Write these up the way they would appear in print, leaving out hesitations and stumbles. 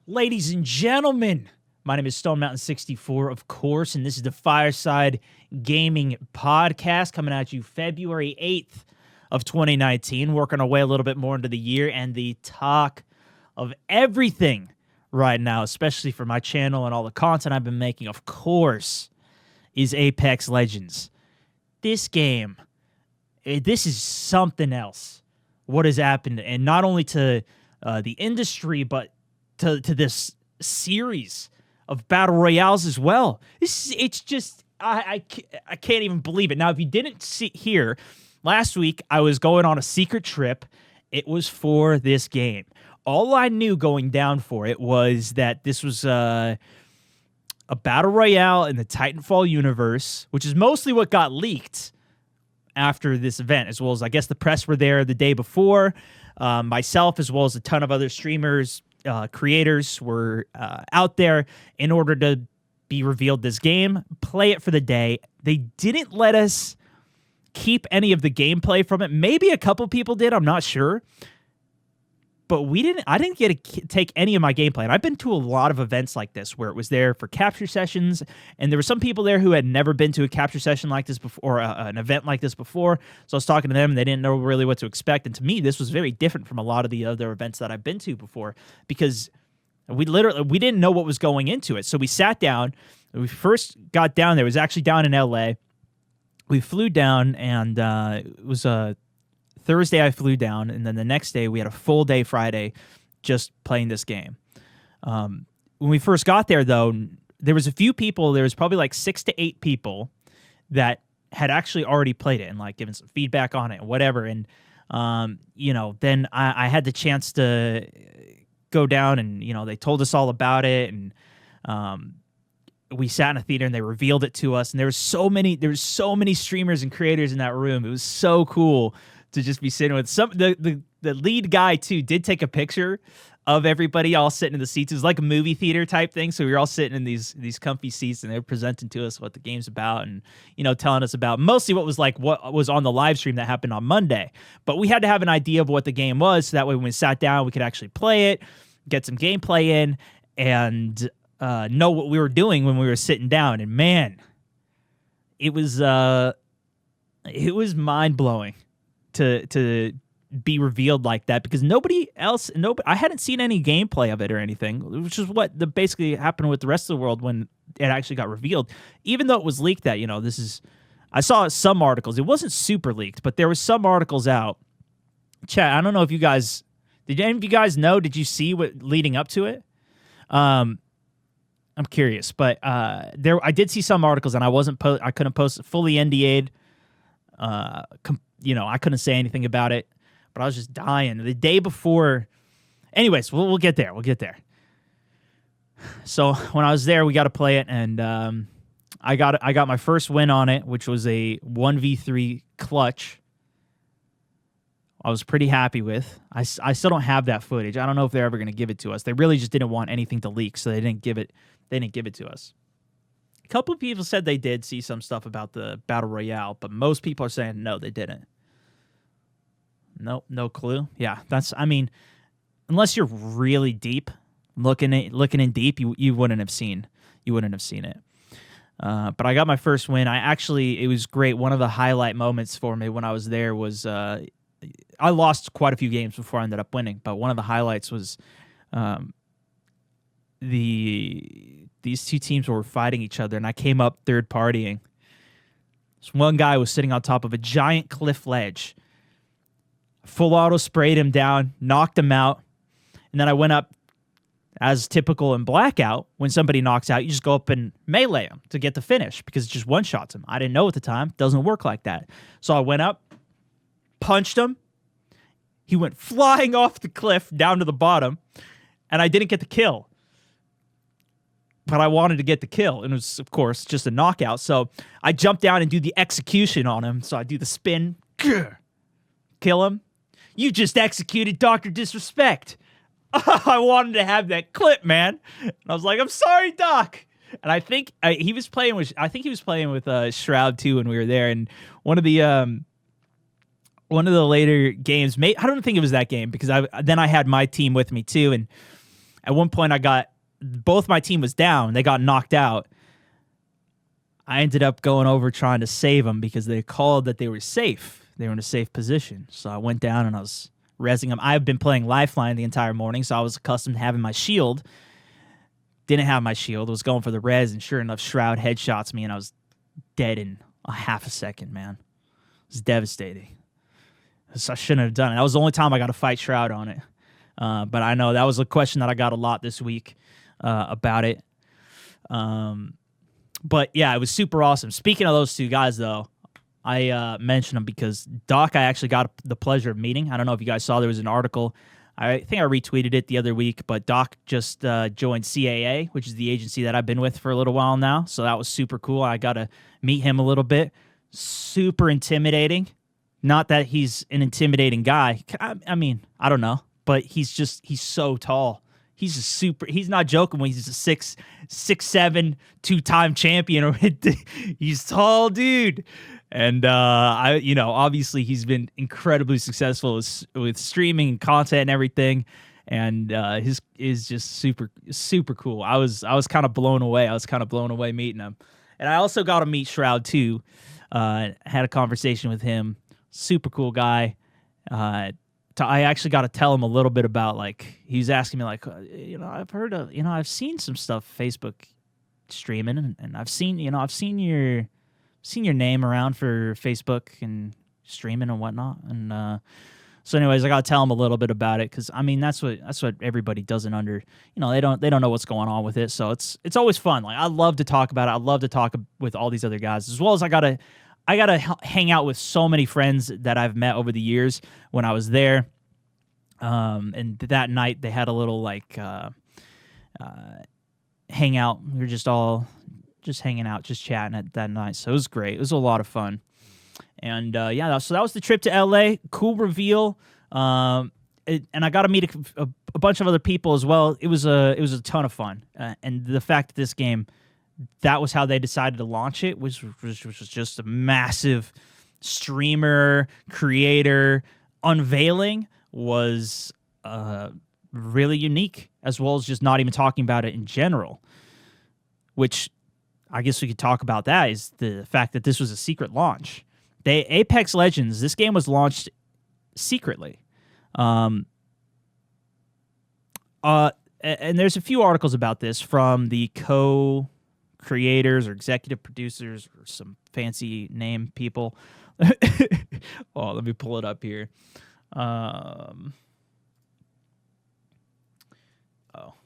Ladies and gentlemen, my name is StoneMountain64, of course, and this is the Fireside Gaming Podcast coming at you February 8th of 2019, working our way a little bit more into the year, and the talk of everything right now, especially for my channel and all the content I've been making, of course, is Apex Legends. This game, this is something else, what has happened, and not only to the industry, but to this series of battle royales as well. It's just I can't even believe it. Now, if you didn't hear, last week I was going on a secret trip. It was for this game. All I knew going down for it was that this was a battle royale in the Titanfall universe, which is mostly what got leaked after this event, as well as I guess the press were there the day before. Myself, as well as a ton of other streamers, creators were out there in order to be revealed this game, play it for the day. They didn't let us keep any of the gameplay from it. Maybe a couple people did, I'm not sure. But I didn't get to take any of my gameplay. And I've been to a lot of events like this where it was there for capture sessions, and there were some people there who had never been to a capture session like this before, or an event like this before. So I was talking to them, and they didn't know really what to expect. And to me, this was very different from a lot of the other events that I've been to before, because we didn't know what was going into it. So we sat down. We first got down there. It was actually down in LA. We flew down, and it was a Thursday I flew down, and then the next day we had a full day Friday just playing this game. When we first got there, though, there was a few people. There was probably like 6 to 8 people that had actually already played it and like given some feedback on it and whatever. And then I had the chance to go down, and they told us all about it, and we sat in a theater and they revealed it to us. And there was so many streamers and creators in that room. It was so cool to just be sitting with the lead guy too did take a picture of everybody all sitting in the seats. It was like a movie theater type thing. So we were all sitting in these comfy seats, and they were presenting to us what the game's about, and telling us about mostly what was on the live stream that happened on Monday. But we had to have an idea of what the game was, so that way when we sat down, we could actually play it, get some gameplay in, and know what we were doing when we were sitting down. And man, it was mind-blowing to be revealed like that, because I hadn't seen any gameplay of it or anything, which is what basically happened with the rest of the world when it actually got revealed. Even though it was leaked that, I saw some articles. It wasn't super leaked, but there was some articles out. Chat, I don't know if did any of you guys know? Did you see what leading up to it? I'm curious, but I did see some articles, and I couldn't post fully NDA'd. I couldn't say anything about it, but I was just dying the day before. Anyways, we'll get there. We'll get there. So when I was there, we got to play it, and I got my first win on it, which was a 1v3 clutch. I was pretty happy with. I still don't have that footage. I don't know if they're ever going to give it to us. They really just didn't want anything to leak, so they didn't give it to us. A couple of people said they did see some stuff about the Battle Royale, but most people are saying no, they didn't. Nope, no clue. Yeah, unless you're really deep, looking in deep, you wouldn't have seen it. But I got my first win. It was great. One of the highlight moments for me when I was there was I lost quite a few games before I ended up winning, but one of the highlights was these two teams were fighting each other, and I came up third partying. This one guy was sitting on top of a giant cliff ledge. Full auto sprayed him down, knocked him out, and then I went up, as typical in Blackout. When somebody knocks out, you just go up and melee him to get the finish, because it just one-shots him. I didn't know at the time. It doesn't work like that. So I went up, punched him. He went flying off the cliff down to the bottom, and I didn't get the kill. But I wanted to get the kill, and it was, of course, just a knockout. So I jumped down and do the execution on him. So I do the spin, kill him. You just executed Dr. Disrespect. I wanted to have that clip, man. And I was like, I'm sorry, Doc. And I think he was playing with Shroud too when we were there. And one of the later games, I don't think it was that game, because I had my team with me too, and At one point, both my team was down. They got knocked out. I ended up going over trying to save them because they called that they were safe. They were in a safe position. So I went down and I was rezzing them. I've been playing Lifeline the entire morning, so I was accustomed to having my shield. Didn't have my shield. Was going for the res, and sure enough, Shroud headshots me, and I was dead in a half a second, man. It was devastating. So I shouldn't have done it. That was the only time I got to fight Shroud on it. But I know that was a question that I got a lot this week about it. But yeah, it was super awesome. Speaking of those two guys, though, I mentioned them because Doc I actually got the pleasure of meeting. I don't know if you guys saw, there was an article. I think I retweeted it the other week, but Doc just joined CAA, which is the agency that I've been with for a little while now. So that was super cool. I got to meet him a little bit. Super intimidating. Not that he's an intimidating guy. I mean, I don't know, but he's so tall. He's not joking when he's a 6'7", two-time champion. He's tall, dude. And obviously he's been incredibly successful with streaming and content and everything. And his is just super, super cool. I was kind of blown away. I was kind of blown away meeting him. And I also got to meet Shroud too. Had a conversation with him. Super cool guy. I actually got to tell him a little bit about, like, he was asking me, like, I've heard of, I've seen some stuff Facebook streaming, and I've seen your name around for Facebook and streaming and whatnot. And so anyways, I got to tell him a little bit about it, because I mean that's what everybody doesn't they don't know what's going on with it. So it's always fun. Like, I love to talk about it. I love to talk with all these other guys, as well as I gotta hang out with so many friends that I've met over the years when I was there. And that night they had a little hangout. We were just all hanging out, just chatting at that night. So it was great. It was a lot of fun. And so that was the trip to LA. Cool reveal. And I got to meet a bunch of other people as well. It was a ton of fun. And the fact that this game, that was how they decided to launch it, which was just a massive streamer creator unveiling, was really unique, as well as just not even talking about it in general, which I guess we could talk about. That is the fact that this was a secret launch. Apex Legends, this game was launched secretly. And there's a few articles about this from the co-creators or executive producers or some fancy name people. Oh, let me pull it up here. Let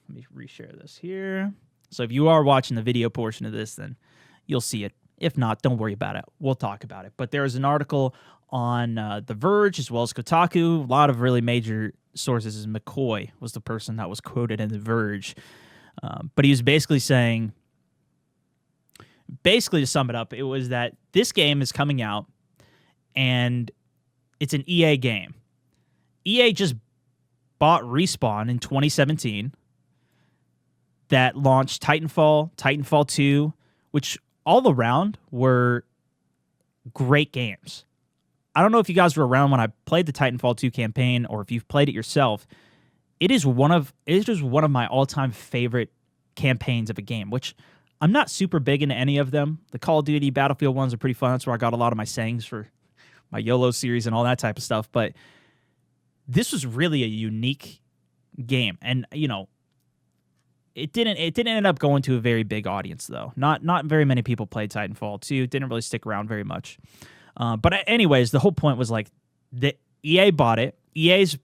me reshare this here. So if you are watching the video portion of this, then you'll see it. If not, don't worry about it. We'll talk about it. But there is an article on The Verge as well as Kotaku. A lot of really major sources. McCoy was the person that was quoted in The Verge. But he was basically saying, to sum it up, it was that this game is coming out and it's an EA game. EA just bought Respawn in 2017 that launched Titanfall, Titanfall 2, which all around were great games. I don't know if you guys were around when I played the Titanfall 2 campaign, or if you've played it yourself. It is one of my all-time favorite campaigns of a game, which I'm not super big into any of them. The Call of Duty, Battlefield ones are pretty fun. That's where I got a lot of my sayings for my YOLO series and all that type of stuff. But this was really a unique game. And, it didn't end up going to a very big audience, though. Not very many people played Titanfall 2. It didn't really stick around very much. But anyways, the whole point was, like, the EA bought it. EA's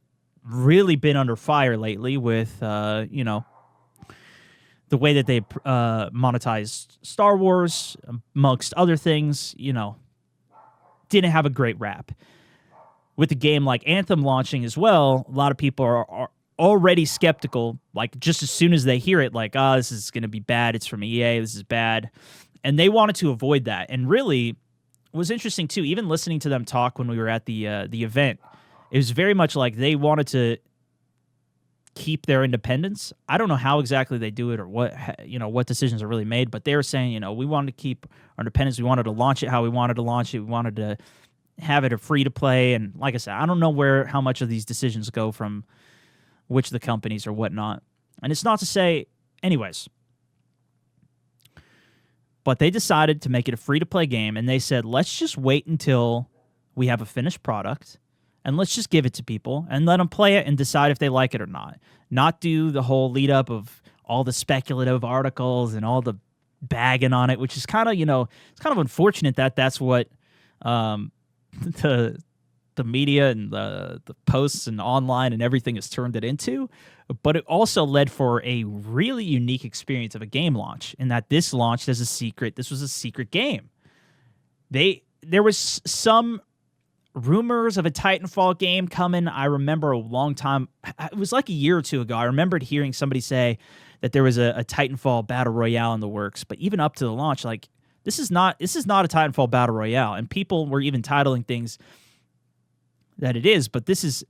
really been under fire lately with, the way that they monetized Star Wars, amongst other things, didn't have a great rap. With a game like Anthem launching as well, a lot of people are already skeptical, like, just as soon as they hear it, like, this is going to be bad, it's from EA, this is bad. And they wanted to avoid that. And really, it was interesting, too, even listening to them talk when we were at the event, it was very much like they wanted to keep their independence. I don't know how exactly they do it or what decisions are really made, but they were saying, we wanted to keep our independence. We wanted to launch it how we wanted to launch it. We wanted to have it a free to play. And like I said, I don't know how much of these decisions go from which of the companies or whatnot. And it's not to say, anyways, but they decided to make it a free-to-play game, and they said, let's just wait until we have a finished product, and let's just give it to people and let them play it and decide if they like it or not. Not do the whole lead-up of all the speculative articles and all the bagging on it, which is kind of, it's kind of unfortunate that that's what the media and the posts and online and everything has turned it into. But it also led for a really unique experience of a game launch, in that this launched as a secret. This was a secret game. There was some rumors of a Titanfall game coming. I remember a long time, it was like a year or two ago, I remembered hearing somebody say that there was a Titanfall battle royale in the works. But even up to the launch, like, this is not a Titanfall battle royale, and people were even titling things that it is. But it's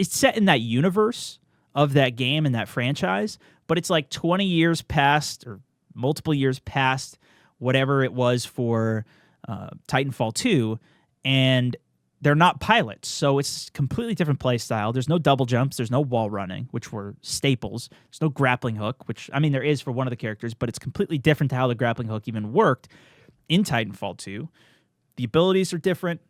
set in that universe of that game and that franchise, but it's like 20 years past, or multiple years past whatever it was for Titanfall 2, and they're not pilots, so it's completely different play style. There's no double jumps, there's no wall running, which were staples. There's no grappling hook, which, I mean, there is for one of the characters, but it's completely different to how the grappling hook even worked in Titanfall 2. The abilities are different.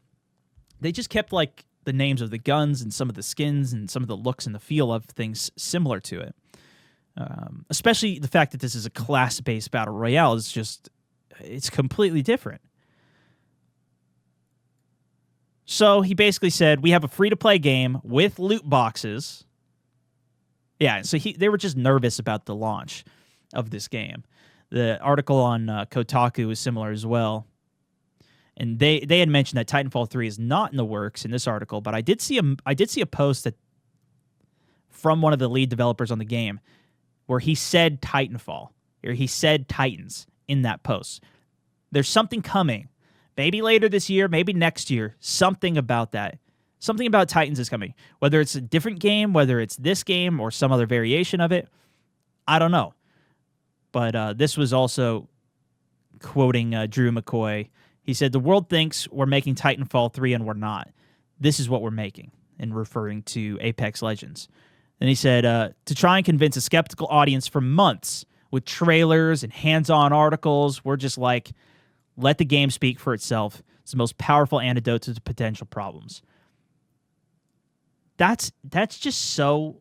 They just kept, like, the names of the guns and some of the skins and some of the looks and the feel of things similar to it. Especially the fact that this is a class-based battle royale is just, it's completely different. So he basically said, we have a free-to-play game with loot boxes. Yeah, so they were just nervous about the launch of this game. The article on Kotaku is similar as well. And they had mentioned that Titanfall 3 is not in the works in this article, but I did see a post that from one of the lead developers on the game where he said Titanfall, or he said Titans in that post. There's something coming. Maybe later this year, maybe next year, something about that. Something about Titans is coming. Whether it's a different game, whether it's this game or some other variation of it, I don't know. But this was also quoting Drew McCoy. He said, the world thinks we're making Titanfall 3 and we're not. This is what we're making, and referring to Apex Legends. Then he said, to try and convince a skeptical audience for months with trailers and hands-on articles, we're just like, let the game speak for itself. It's the most powerful antidote to the potential problems. That's just so...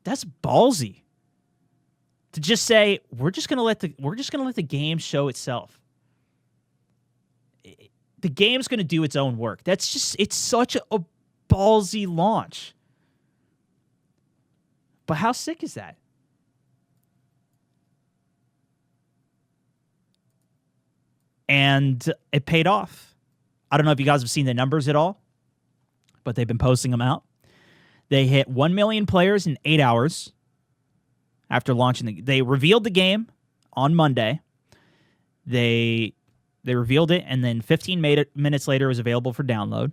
That's ballsy. To just say, we're just gonna let the game show itself. The game's going to do its own work. It's such a ballsy launch. But how sick is that? And it paid off. I don't know if you guys have seen the numbers at all, but they've been posting them out. They hit 1 million players in 8 hours after launching. They revealed the game on Monday. They revealed it, and then 15 minutes later, it was available for download.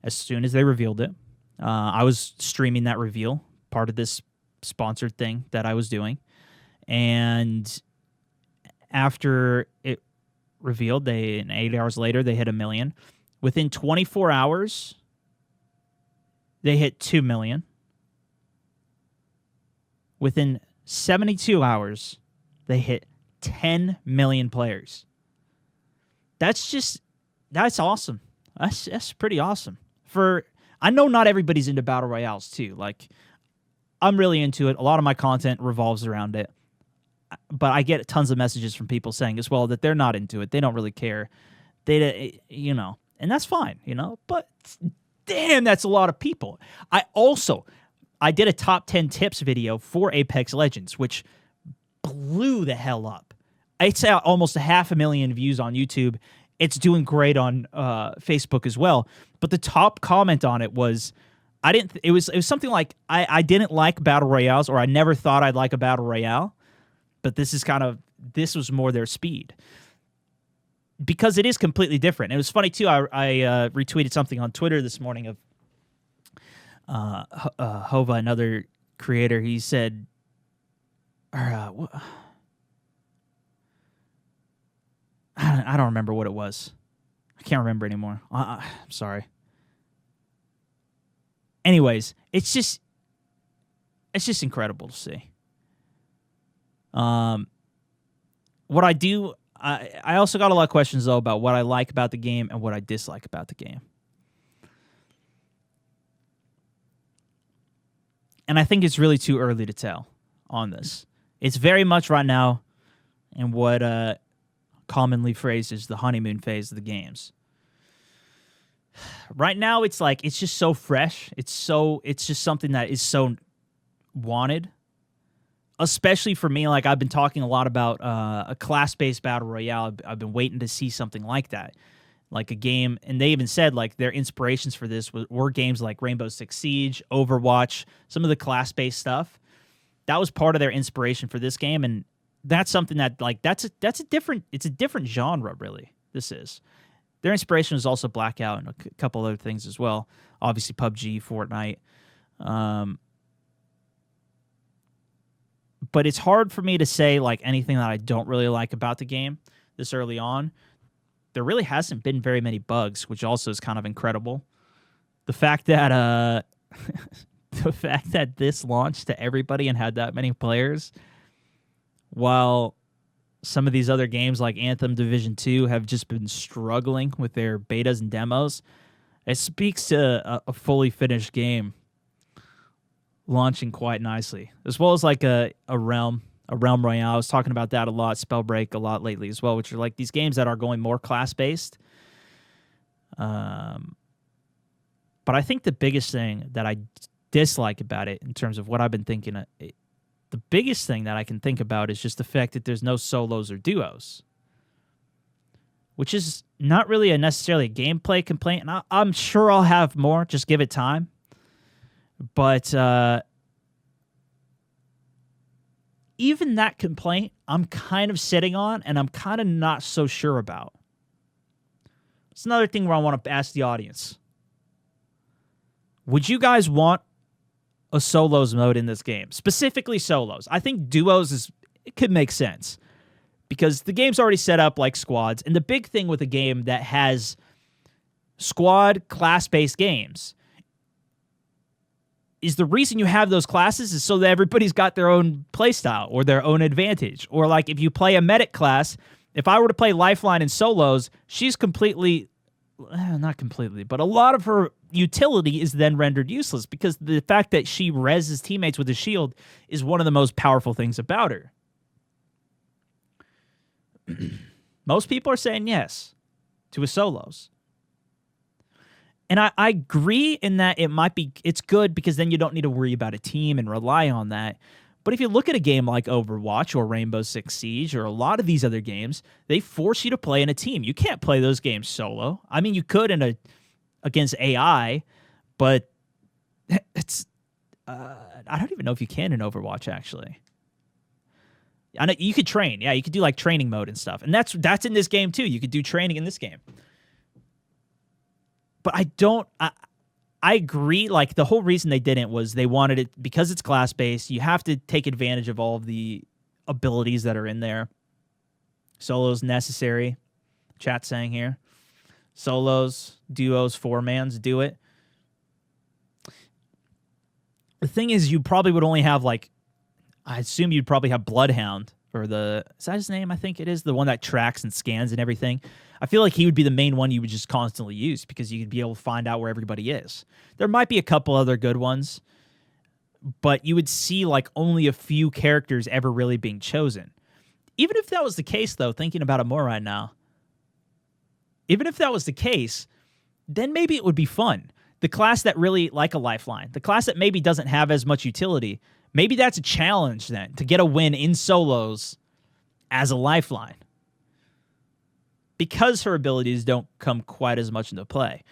As soon as they revealed it, I was streaming that reveal, part of this sponsored thing that I was doing. And after it revealed, 8 hours later, they hit 1 million. Within 24 hours, they hit 2 million. Within 72 hours, they hit 10 million players. That's awesome. That's pretty awesome. I know not everybody's into battle royales too. Like, I'm really into it. A lot of my content revolves around it. But I get tons of messages from people saying as well that they're not into it. They don't really care. And that's fine, But damn, that's a lot of people. I did a top 10 tips video for Apex Legends, which blew the hell up. It's at almost 500,000 views on YouTube. It's doing great on Facebook as well. But the top comment on it was, it was something like, I didn't like battle royales, or I never thought I'd like a battle royale. But this was more their speed. Because it is completely different. It was funny too, I retweeted something on Twitter this morning of Hova, another creator. He said, I don't remember what it was. I can't remember anymore. I'm sorry. Anyways, it's just, it's just incredible to see. What I do, I also got a lot of questions, though, about what I like about the game and what I dislike about the game. And I think it's really too early to tell on this. It's very much right now in what commonly phrased as the honeymoon phase of the games. Right now, it's like, it's just so fresh. It's just something that is so wanted. Especially for me, like I've been talking a lot about a class-based battle royale. I've been waiting to see something like that, like a game. And they even said like their inspirations for this were games like Rainbow Six Siege, Overwatch, some of the class-based stuff. That was part of their inspiration for this game, and that's something that like it's a different genre really. This is their inspiration was also Blackout and a couple other things as well. Obviously PUBG, Fortnite. But it's hard for me to say like anything that I don't really like about the game this early on. There really hasn't been very many bugs, which also is kind of incredible. The fact that this launched to everybody and had that many players, while some of these other games like Anthem, Division 2 have just been struggling with their betas and demos, it speaks to a fully finished game launching quite nicely, as well as like a realm royale. I was talking about that a lot, Spellbreak a lot lately as well, which are like these games that are going more class-based. But I think the biggest thing that I dislike about it in terms of what I've been thinking, the biggest thing that I can think about is just the fact that there's no solos or duos, which is not really necessarily a gameplay complaint, and I'm sure I'll have more, just give it time. But even that complaint, I'm kind of sitting on, and I'm kind of not so sure about. It's another thing where I want to ask the audience. Would you guys want a solos mode in this game? Specifically solos. I think duos it could make sense, because the game's already set up like squads, and the big thing with a game that has squad class-based games is the reason you have those classes is so that everybody's got their own playstyle or their own advantage. Or like if you play a medic class, if I were to play Lifeline in solos, she's completely, not completely, but a lot of her utility is then rendered useless because the fact that she reses teammates with a shield is one of the most powerful things about her. Most people are saying yes to a solos. And I agree in that it's good because then you don't need to worry about a team and rely on that. But if you look at a game like Overwatch or Rainbow Six Siege or a lot of these other games, they force you to play in a team. You can't play those games solo. I mean, you could against AI, but it's I don't even know if you can in Overwatch actually. I know you could train. Yeah, you could do like training mode and stuff. And that's in this game too. You could do training in this game. But I agree, like, the whole reason they didn't was they wanted it, because it's class-based, you have to take advantage of all of the abilities that are in there. Solos necessary, chat saying here. Solos, duos, four-mans, do it. The thing is, you probably would only have, like, I assume you'd probably have Bloodhound, or is that his name? I think it is, the one that tracks and scans and everything. I feel like he would be the main one you would just constantly use because you could be able to find out where everybody is. There might be a couple other good ones, but you would see like only a few characters ever really being chosen. Even if that was the case, though, thinking about it more right now, even if that was the case, then maybe it would be fun. The class that really, like a Lifeline, the class that maybe doesn't have as much utility, maybe that's a challenge then to get a win in solos as a Lifeline, because her abilities don't come quite as much into play.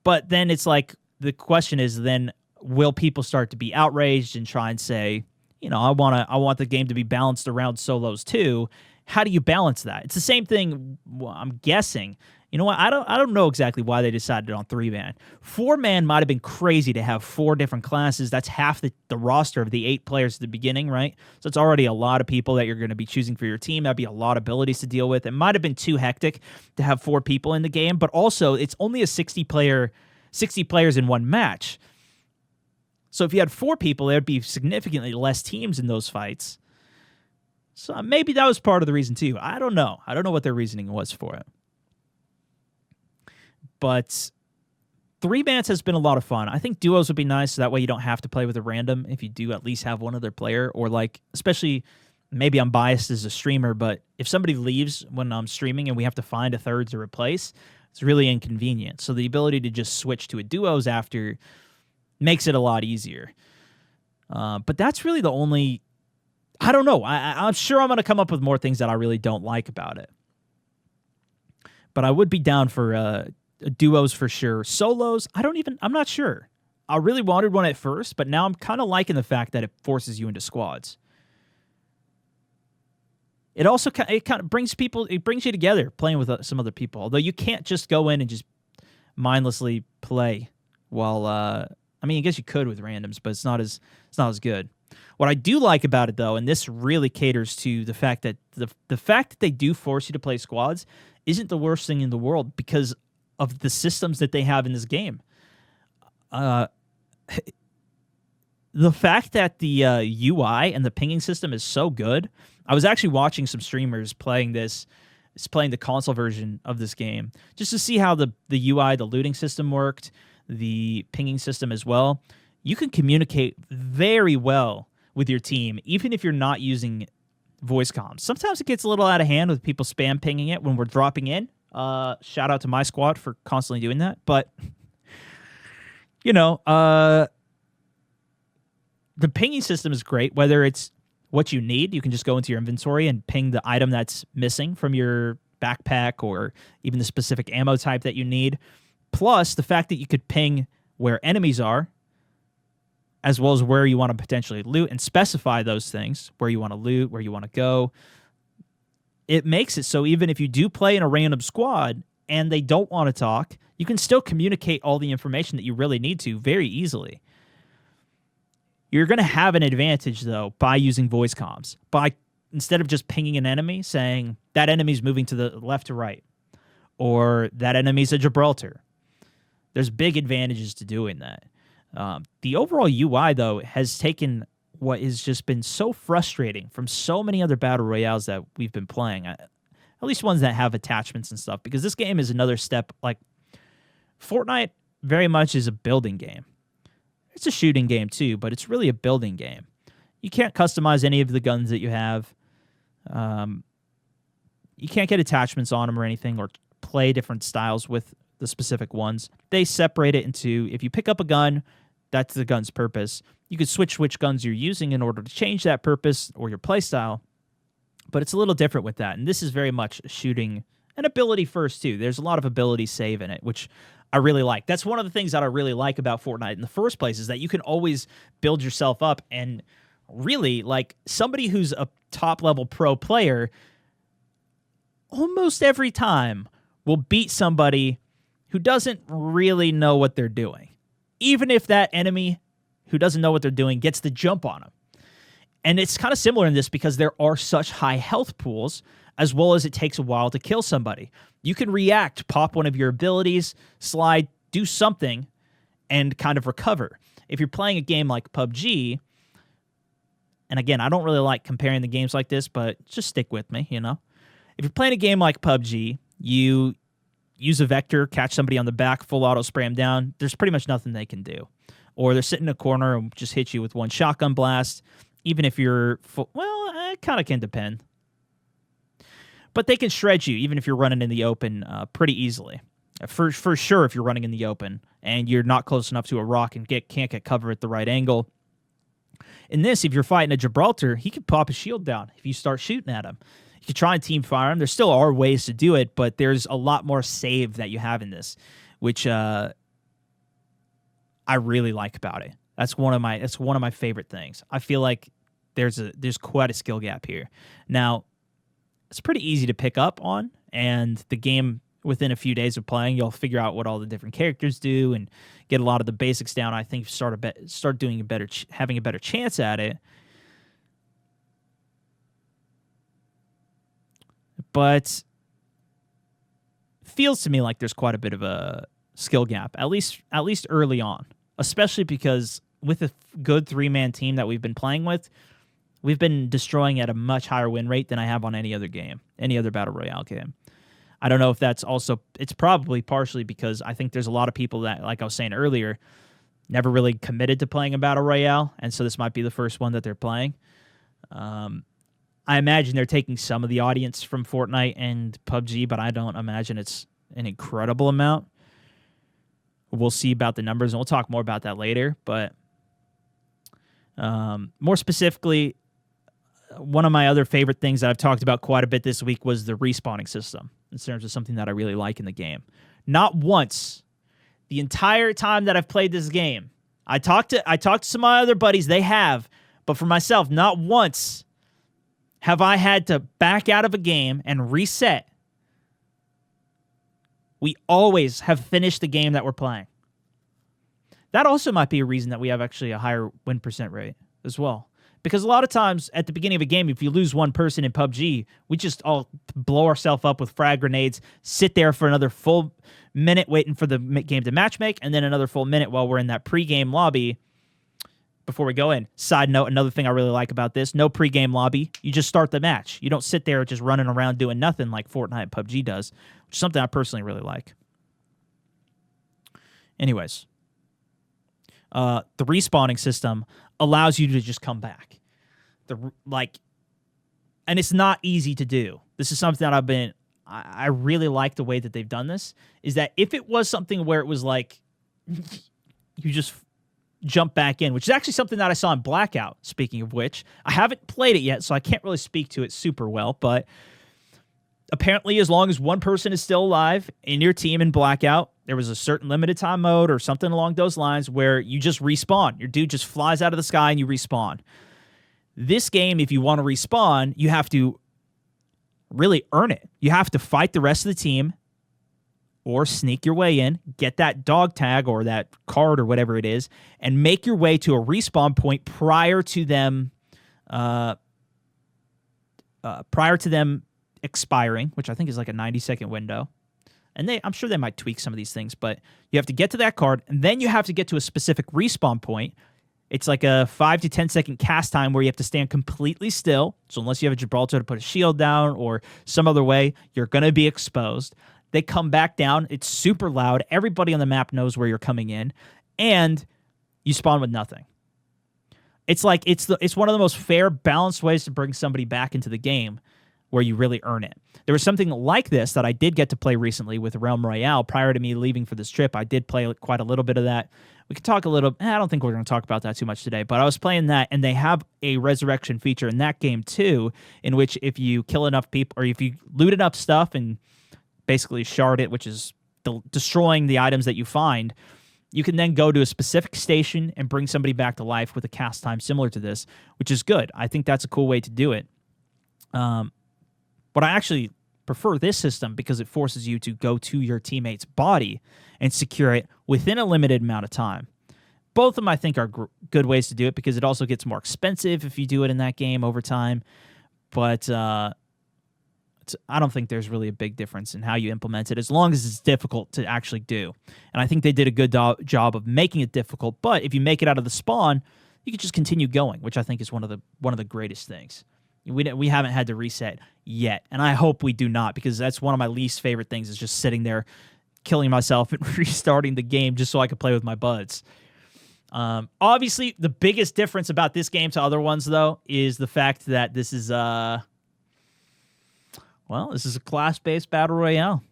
But then it's like, the question is then, will people start to be outraged and try and say, you know, I want the game to be balanced around solos too. How do you balance that? It's the same thing, I'm guessing. You know what? I don't know exactly why they decided on 3-man. 4-man might have been crazy to have 4 different classes. That's half the roster of the 8 players at the beginning, right? So it's already a lot of people that you're going to be choosing for your team. That'd be a lot of abilities to deal with. It might have been too hectic to have 4 people in the game, but also it's only a 60 players in one match. So if you had 4 people, there'd be significantly less teams in those fights. So maybe that was part of the reason too. I don't know. I don't know what their reasoning was for it. But 3-mans has been a lot of fun. I think duos would be nice, so that way you don't have to play with a random if you do at least have one other player. Or like, especially, maybe I'm biased as a streamer, but if somebody leaves when I'm streaming and we have to find a third to replace, it's really inconvenient. So the ability to just switch to a duos after makes it a lot easier. But that's really the only... I don't know. I'm sure I'm going to come up with more things that I really don't like about it. But I would be down for duos for sure. Solos, I'm not sure. I really wanted one at first, but now I'm kind of liking the fact that it forces you into squads. It also kind of brings you together playing with some other people. Although you can't just go in and just mindlessly play while I mean, I guess you could with randoms, but it's not as good. What I do like about it, though, and this really caters to the fact that the fact that they do force you to play squads isn't the worst thing in the world because of the systems that they have in this game. The fact that the UI and the pinging system is so good. I was actually watching some streamers playing this. It's playing the console version of this game just to see how the UI, the looting system worked, the pinging system as well. You can communicate very well with your team, even if you're not using voice comms. Sometimes it gets a little out of hand with people spam pinging it when we're dropping in. Shout out to my squad for constantly doing that. But, the pinging system is great. Whether it's what you need, you can just go into your inventory and ping the item that's missing from your backpack or even the specific ammo type that you need. Plus, the fact that you could ping where enemies are, as well as where you want to potentially loot and specify those things, where you want to loot, where you want to go. It makes it so even if you do play in a random squad and they don't want to talk, you can still communicate all the information that you really need to very easily. You're going to have an advantage, though, by using voice comms. Instead of just pinging an enemy, saying, that enemy's moving to the left to right, or that enemy's at Gibraltar. There's big advantages to doing that. The overall UI, though, has taken what has just been so frustrating from so many other battle royales that we've been playing, at least ones that have attachments and stuff, because this game is another step. Like, Fortnite very much is a building game. It's a shooting game, too, but it's really a building game. You can't customize any of the guns that you have. You can't get attachments on them or anything, or play different styles with the specific ones. They separate it into, if you pick up a gun, that's the gun's purpose. You could switch which guns you're using in order to change that purpose or your playstyle, but it's a little different with that. And this is very much shooting and ability first, too. There's a lot of ability save in it, which I really like. That's one of the things that I really like about Fortnite in the first place, is that you can always build yourself up. And really, like, somebody who's a top-level pro player, almost every time will beat somebody who doesn't really know what they're doing, even if that enemy who doesn't know what they're doing gets the jump on them. And it's kind of similar in this because there are such high health pools, as well as it takes a while to kill somebody. You can react, pop one of your abilities, slide, do something, and kind of recover. If you're playing a game like PUBG, and again, I don't really like comparing the games like this, but just stick with me, If you're playing a game like PUBG, you use a vector, catch somebody on the back, full auto spray them down, there's pretty much nothing they can do. Or they're sitting in a corner and just hit you with one shotgun blast, even if you're full. Well, it kind of can depend. But they can shred you, even if you're running in the open pretty easily. For sure, if you're running in the open and you're not close enough to a rock and can't get cover at the right angle. In this, if you're fighting a Gibraltar, he could pop his shield down if you start shooting at him. You could try and team fire him. There still are ways to do it, but there's a lot more save that you have in this, which I really like about it. That's one of my favorite things. I feel like there's quite a skill gap here. Now, it's pretty easy to pick up on, and the game, within a few days of playing, you'll figure out what all the different characters do and get a lot of the basics down. I think start doing having a better chance at it. But feels to me like there's quite a bit of a skill gap, at least early on, especially because with a good 3-man team that we've been playing with, we've been destroying at a much higher win rate than I have on any other game, any other Battle Royale game. I don't know if that's also, it's probably partially because I think there's a lot of people that, like I was saying earlier, never really committed to playing a Battle Royale, and so this might be the first one that they're playing. I imagine they're taking some of the audience from Fortnite and PUBG, but I don't imagine it's an incredible amount. We'll see about the numbers, and we'll talk more about that later. But more specifically, one of my other favorite things that I've talked about quite a bit this week was the respawning system, in terms of something that I really like in the game. Not once, the entire time that I've played this game, I talked to some of my other buddies, they have, but for myself, not once have I had to back out of a game and reset. We always have finished the game that we're playing. That also might be a reason that we have actually a higher win percent rate as well. Because a lot of times at the beginning of a game, if you lose one person in PUBG, we just all blow ourselves up with frag grenades, sit there for another full minute waiting for the game to matchmake, and then another full minute while we're in that pregame lobby before we go in. Side note, another thing I really like about this, no pregame lobby. You just start the match. You don't sit there just running around doing nothing like Fortnite and PUBG does, which is something I personally really like. Anyways, the respawning system allows you to just come back. And it's not easy to do. This is something that I really like the way that they've done this, is that if it was something where it was like you just jump back in, which is actually something that I saw in Blackout, speaking of which. I haven't played it yet, so I can't really speak to it super well, but apparently as long as one person is still alive in your team in Blackout, there was a certain limited time mode or something along those lines where you just respawn. Your dude just flies out of the sky and you respawn. This game, if you want to respawn, you have to really earn it. You have to fight the rest of the team or sneak your way in, get that dog tag or that card or whatever it is, and make your way to a respawn point prior to them expiring, which I think is like a 90-second window. And I'm sure they might tweak some of these things, but you have to get to that card, and then you have to get to a specific respawn point. It's like a 5 to 10 second cast time where you have to stand completely still. So unless you have a Gibraltar to put a shield down or some other way, you're going to be exposed. They come back down. It's super loud. Everybody on the map knows where you're coming in, and you spawn with nothing. It's like it's one of the most fair, balanced ways to bring somebody back into the game where you really earn it. There was something like this that I did get to play recently with Realm Royale. Prior to me leaving for this trip, I did play quite a little bit of that. We could talk a little. I don't think we're going to talk about that too much today, but I was playing that, and they have a resurrection feature in that game too, in which if you kill enough people, or if you loot enough stuff and basically shard it, which is destroying the items that you find, you can then go to a specific station and bring somebody back to life with a cast time similar to this, which is good. I think that's a cool way to do it. But I actually prefer this system because it forces you to go to your teammate's body and secure it within a limited amount of time. Both of them, I think, are good ways to do it because it also gets more expensive if you do it in that game over time. But I don't think there's really a big difference in how you implement it as long as it's difficult to actually do. And I think they did a good job of making it difficult. But if you make it out of the spawn, you can just continue going, which I think is one of the greatest things. We haven't had to reset yet, and I hope we do not, because that's one of my least favorite things is just sitting there killing myself and restarting the game just so I could play with my buds. Obviously, the biggest difference about this game to other ones, though, is the fact that this is this is a class-based battle royale.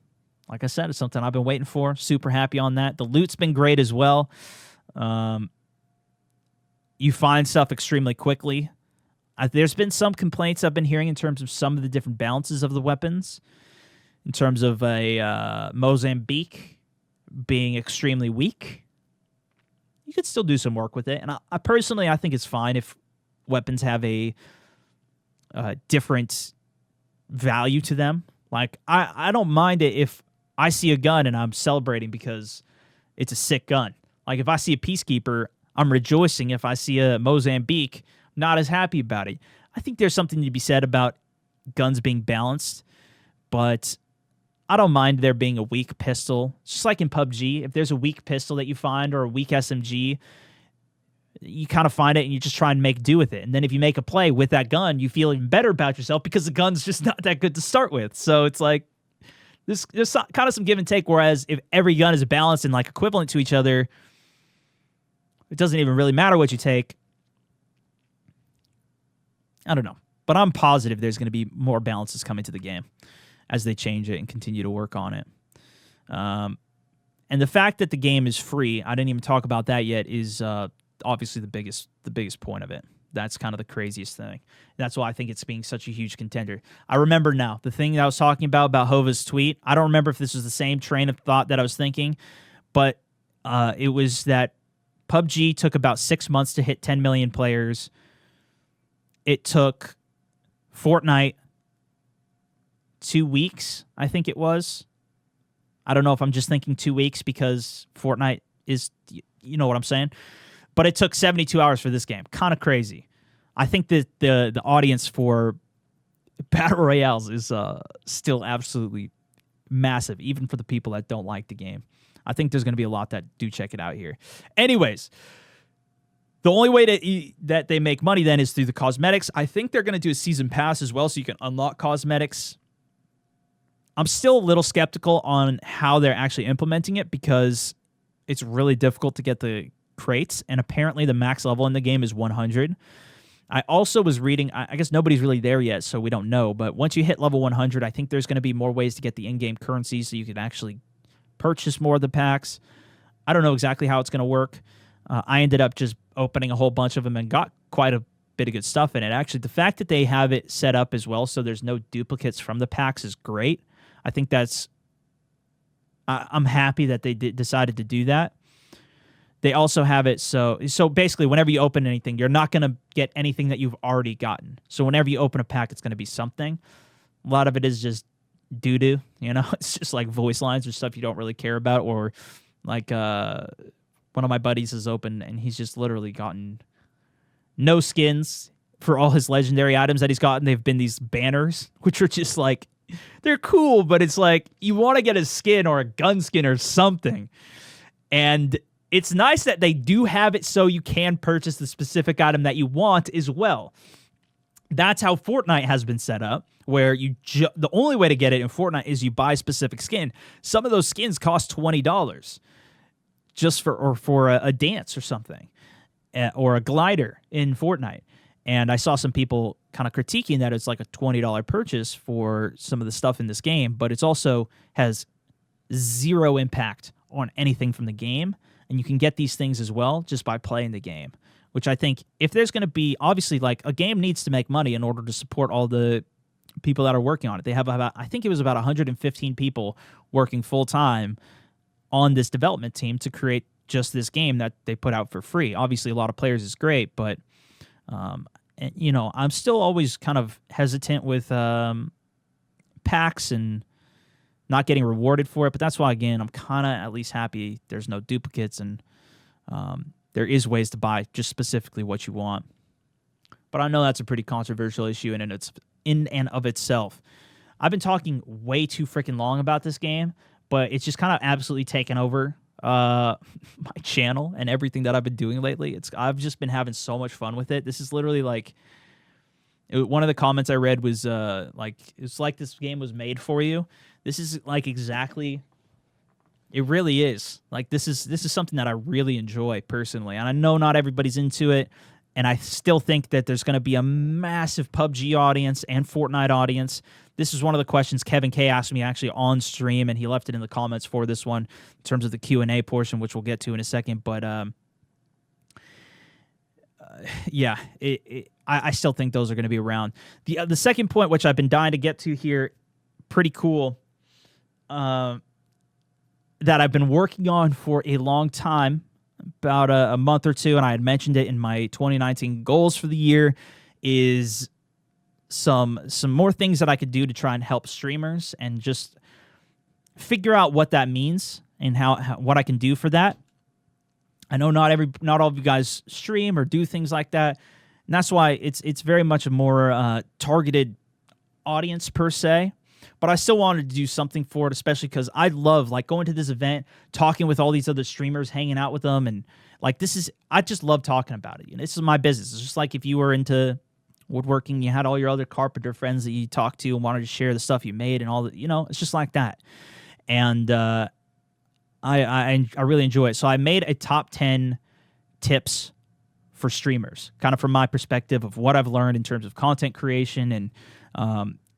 Like I said, it's something I've been waiting for. Super happy on that. The loot's been great as well. You find stuff extremely quickly. There's been some complaints I've been hearing in terms of some of the different balances of the weapons, in terms of a Mozambique being extremely weak. You could still do some work with it, and I personally think it's fine if weapons have a different value to them. Like, I don't mind it if I see a gun and I'm celebrating because it's a sick gun. Like, if I see a Peacekeeper, I'm rejoicing. If I see a Mozambique, not as happy about it. I think there's something to be said about guns being balanced, but I don't mind there being a weak pistol. It's just like in PUBG, if there's a weak pistol that you find or a weak SMG, you kind of find it and you just try and make do with it. And then if you make a play with that gun, you feel even better about yourself because the gun's just not that good to start with. So it's like there's kind of some give and take. Whereas if every gun is balanced and like equivalent to each other, it doesn't even really matter what you take. I don't know. But I'm positive there's going to be more balances coming to the game as they change it and continue to work on it. And the fact that the game is free, I didn't even talk about that yet, is obviously the biggest point of it. That's kind of the craziest thing. That's why I think it's being such a huge contender. I remember now, the thing that I was talking about Hova's tweet, I don't remember if this was the same train of thought that I was thinking, but it was that PUBG took about 6 months to hit 10 million players. It took Fortnite 2 weeks, I think it was. I don't know if I'm just thinking 2 weeks because Fortnite is, you know what I'm saying? But it took 72 hours for this game. Kind of crazy. I think that the audience for Battle Royales is still absolutely massive, even for the people that don't like the game. I think there's going to be a lot that do check it out here. Anyways, the only way that they make money then is through the cosmetics. I think they're going to do a season pass as well so you can unlock cosmetics. I'm still a little skeptical on how they're actually implementing it because it's really difficult to get the crates, and apparently the max level in the game is 100. I also was reading, I guess nobody's really there yet, so we don't know, but once you hit level 100, I think there's going to be more ways to get the in-game currency so you can actually purchase more of the packs. I don't know exactly how it's going to work. I ended up just opening a whole bunch of them and got quite a bit of good stuff in it. Actually, the fact that they have it set up as well so there's no duplicates from the packs is great. I think that's... I'm happy that they decided to do that. They also have it so basically whenever you open anything, you're not going to get anything that you've already gotten. So whenever you open a pack, it's going to be something. A lot of it is just doo-doo, you know? It's just like voice lines or stuff you don't really care about, or like one of my buddies has opened and he's just literally gotten no skins for all his legendary items that he's gotten. They've been these banners, which are just like, they're cool, but it's like you want to get a skin or a gun skin or something. And it's nice that they do have it so you can purchase the specific item that you want as well. That's how Fortnite has been set up, where the only way to get it in Fortnite is you buy a specific skin. Some of those skins cost $20 just for a dance or something, or a glider in Fortnite. And I saw some people kind of critiquing that it's like a $20 purchase for some of the stuff in this game, but it's also has zero impact on anything from the game. And you can get these things as well just by playing the game, which I think if there's going to be, obviously, like a game needs to make money in order to support all the people that are working on it. They have I think it was about 115 people working full time on this development team to create just this game that they put out for free. Obviously, a lot of players is great, but and, you know, I'm still always kind of hesitant with packs and not getting rewarded for it. But that's why, again, I'm kind of at least happy there's no duplicates and there is ways to buy just specifically what you want. But I know that's a pretty controversial issue in and of itself. I've been talking way too freaking long about this game, but it's just kind of absolutely taken over my channel and everything that I've been doing lately. I've just been having so much fun with it. This is literally like one of the comments I read was like, it's like this game was made for you. This is like exactly, it really is. Like this is something that I really enjoy personally, and I know not everybody's into it, and I still think that there's going to be a massive PUBG audience and Fortnite audience. This is one of the questions Kevin K asked me actually on stream, and he left it in the comments for this one in terms of the Q&A portion, which we'll get to in a second. But yeah, I still think those are going to be around. The second point, which I've been dying to get to here, pretty cool, that I've been working on for a long time, about a month or two, and I had mentioned it in my 2019 goals for the year, is some more things that I could do to try and help streamers and just figure out what that means and how what I can do for that. I know not all of you guys stream or do things like that, and that's why it's very much a more targeted audience per se. But I still wanted to do something for it, especially because I love like going to this event, talking with all these other streamers, hanging out with them, and Like, I just love talking about it. This is my business. It's just like if you were into woodworking, you had all your other carpenter friends that you talked to and wanted to share the stuff you made and all that, it's just like that. And I really enjoy it. So I made a top 10 tips for streamers, kind of from my perspective of what I've learned in terms of content creation and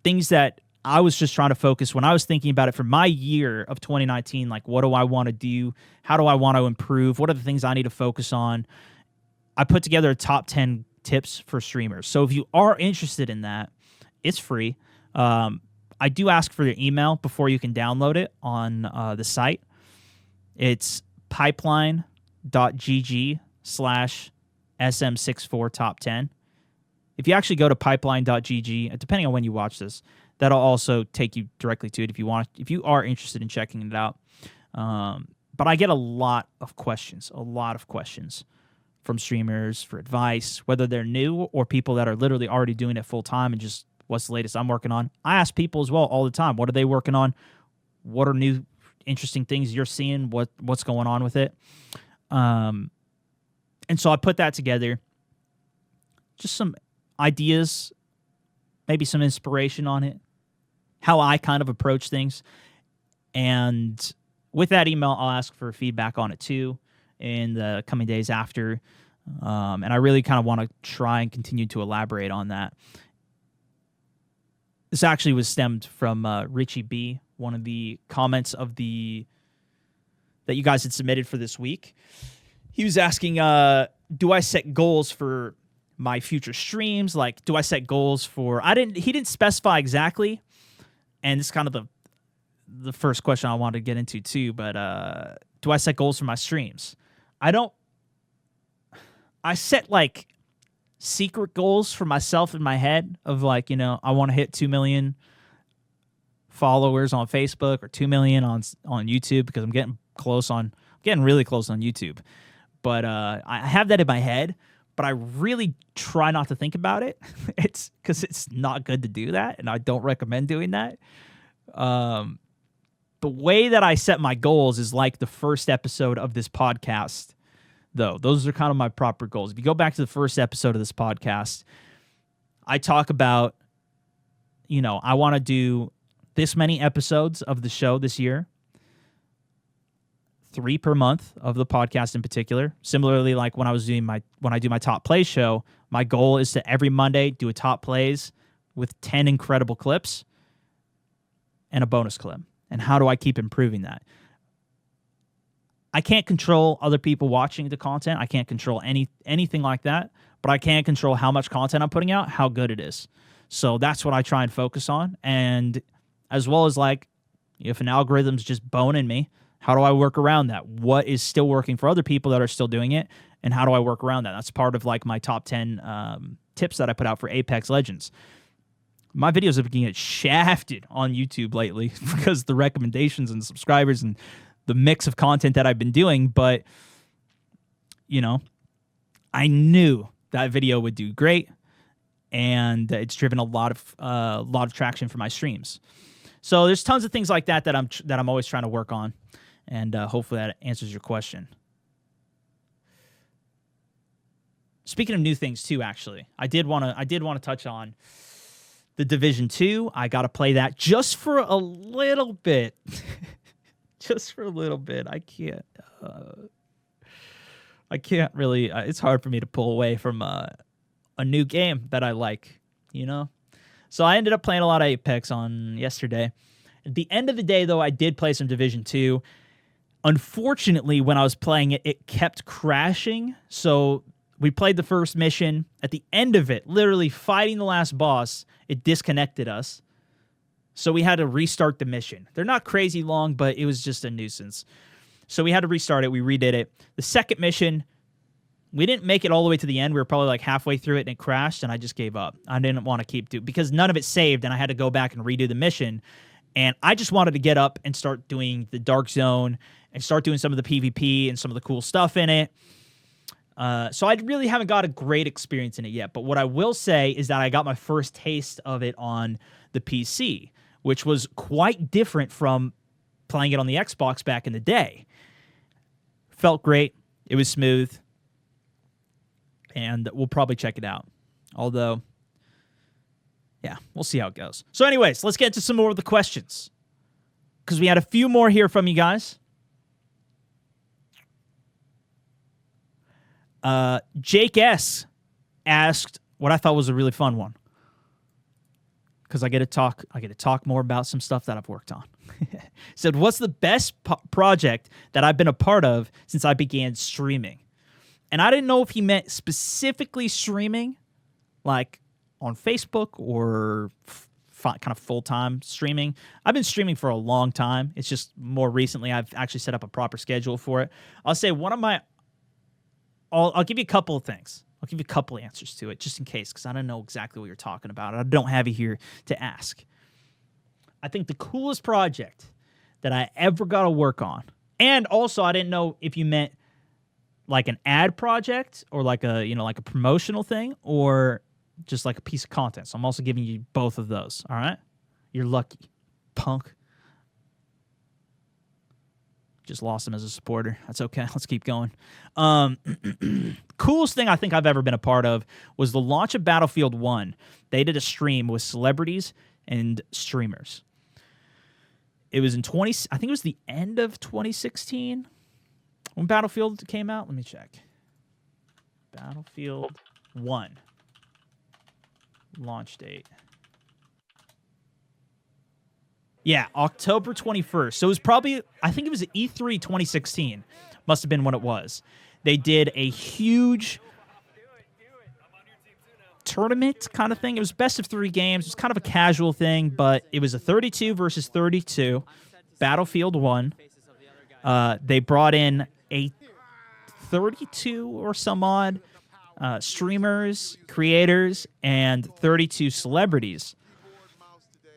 things that I was just trying to focus when I was thinking about it for my year of 2019. Like, what do I want to do? How do I want to improve? What are the things I need to focus on? I put together a top 10 tips for streamers. So if you are interested in that, it's free. I do ask for your email before you can download it on the site. It's pipeline.gg/SM64top10. If you actually go to pipeline.gg, depending on when you watch this, that'll also take you directly to it if you are interested in checking it out. But I get a lot of questions from streamers for advice, whether they're new or people that are literally already doing it full time and just what's the latest I'm working on. I ask people as well all the time, what are they working on? What are new interesting things you're seeing? What's going on with it? And so I put that together. Just some ideas, maybe some inspiration on it, how I kind of approach things. And with that email, I'll ask for feedback on it too in the coming days after. And I really kind of want to try and continue to elaborate on that. This actually was stemmed from Richie B, one of the comments that you guys had submitted for this week. He was asking, do I set goals for my future streams? Like, do I set goals for... He didn't specify exactly, and it's kind of the first question I wanted to get into too, but do I set goals for my streams? I don't... I set, like, secret goals for myself in my head of, like, I want to hit 2 million followers on Facebook or 2 million on YouTube, because I'm getting really close on YouTube. But I have that in my head, but I really try not to think about it. It's because it's not good to do that, and I don't recommend doing that. The way that I set my goals is like the first episode of this podcast, though. Those are kind of my proper goals. If you go back to the first episode of this podcast, I talk about, I want to do this many episodes of the show this year, 3 per month of the podcast in particular. Similarly, like when I do my top plays show, my goal is to every Monday do a top plays with 10 incredible clips and a bonus clip. And how do I keep improving that? I can't control other people watching the content. I can't control anything like that, but I can control how much content I'm putting out, how good it is. So that's what I try and focus on. And as well as, like, if an algorithm's just boning me, how do I work around that? What is still working for other people that are still doing it, and how do I work around that? That's part of, like, my top 10 tips that I put out for Apex Legends. My videos have been getting shafted on YouTube lately because the recommendations and subscribers and the mix of content that I've been doing, but, I knew that video would do great, and it's driven a lot of traction for my streams. So there's tons of things like that I'm always trying to work on, and hopefully that answers your question. Speaking of new things too, actually, I did want to touch on the Division 2. I got to play that just for a little bit. Just for a little bit. I can't really... it's hard for me to pull away from a new game that I like, So I ended up playing a lot of Apex on yesterday. At the end of the day, though, I did play some Division 2. Unfortunately, when I was playing it, it kept crashing. So we played the first mission. At the end of it, literally fighting the last boss, it disconnected us. So we had to restart the mission. They're not crazy long, but it was just a nuisance. So we had to restart it. We redid it. The second mission, we didn't make it all the way to the end. We were probably like halfway through it, and it crashed, and I just gave up. I didn't want to keep doing, because none of it saved, and I had to go back and redo the mission. And I just wanted to get up and start doing the Dark Zone and start doing some of the PvP and some of the cool stuff in it. So I really haven't got a great experience in it yet. But what I will say is that I got my first taste of it on the PC, which was quite different from playing it on the Xbox back in the day. Felt great. It was smooth, and we'll probably check it out. Although, yeah, we'll see how it goes. So anyways, let's get to some more of the questions, because we had a few more here from you guys. Jake S. asked what I thought was a really fun one, because I get to talk more about some stuff that I've worked on. Said, what's the best project that I've been a part of since I began streaming? And I didn't know if he meant specifically streaming, like on Facebook, or kind of full-time streaming. I've been streaming for a long time. It's just more recently I've actually set up a proper schedule for it. I'll say I'll give you a couple of things. I'll give you a couple of answers to it, just in case, because I don't know exactly what you're talking about. I don't have you here to ask. I think the coolest project that I ever got to work on, and also I didn't know if you meant like an ad project, or like a promotional thing, or just like a piece of content. So I'm also giving you both of those. All right, you're lucky, punk. Just lost him as a supporter. That's okay. Let's keep going. Coolest thing I think I've ever been a part of was the launch of Battlefield 1. They did a stream with celebrities and streamers. It was in I think it was the end of 2016 when Battlefield came out. Let me check. Battlefield 1 launch date. Yeah, October 21st. So it was probably, I think it was E3 2016. Must have been when it was. They did a huge tournament kind of thing. It was best of 3 games. It was kind of a casual thing, but it was a 32 versus 32 Battlefield 1. They brought in a 32 or some odd streamers, creators, and 32 celebrities.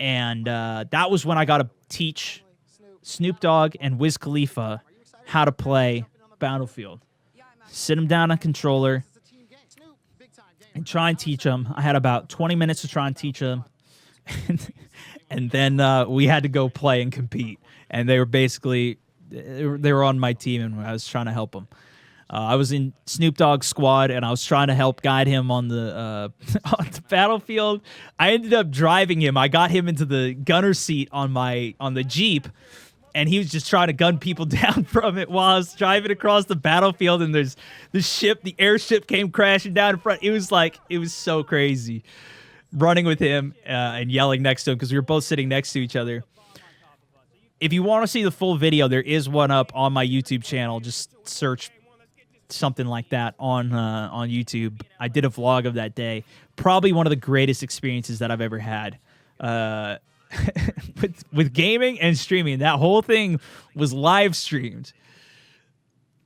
And that was when I got to teach Snoop Dogg and Wiz Khalifa how to play Battlefield. Sit them down on controller and try and teach them. I had about 20 minutes to try and teach them. And then we had to go play and compete. And they were basically, they were on my team, and I was trying to help them. I was in Snoop Dogg's squad, and I was trying to help guide him on the battlefield. I ended up driving him. I got him into the gunner seat on the Jeep, and he was just trying to gun people down from it while I was driving across the battlefield. And there's the airship came crashing down in front. It was so crazy running with him and yelling next to him, because we were both sitting next to each other. If you want to see the full video, there is one up on my YouTube channel. Just search something like that on YouTube. I did a vlog of that day. Probably one of the greatest experiences that I've ever had with gaming and streaming. That whole thing was live streamed.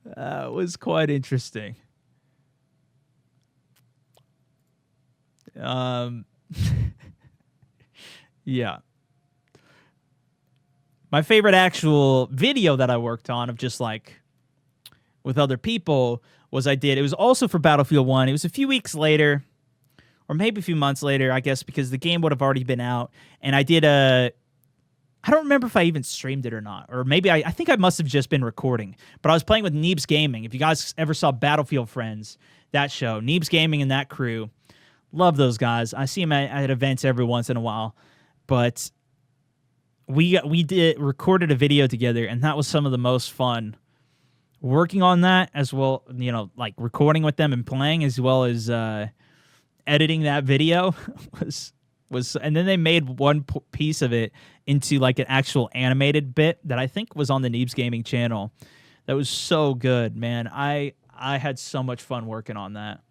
It was quite interesting. Yeah. My favorite actual video that I worked on, of just like with other people, it was also for Battlefield 1. It was a few weeks later, or maybe a few months later, I guess, because the game would have already been out. And I don't remember if I even streamed it or not. Or maybe I think I must have just been recording. But I was playing with Neebs Gaming. If you guys ever saw Battlefield Friends, that show, Neebs Gaming and that crew, love those guys. I see them at events every once in a while. But we recorded a video together, and that was some of the most fun. Working on that as well, like recording with them and playing, as well as editing that video was, and then they made one piece of it into like an actual animated bit that I think was on the Neebs Gaming channel. That was so good, man. I had so much fun working on that.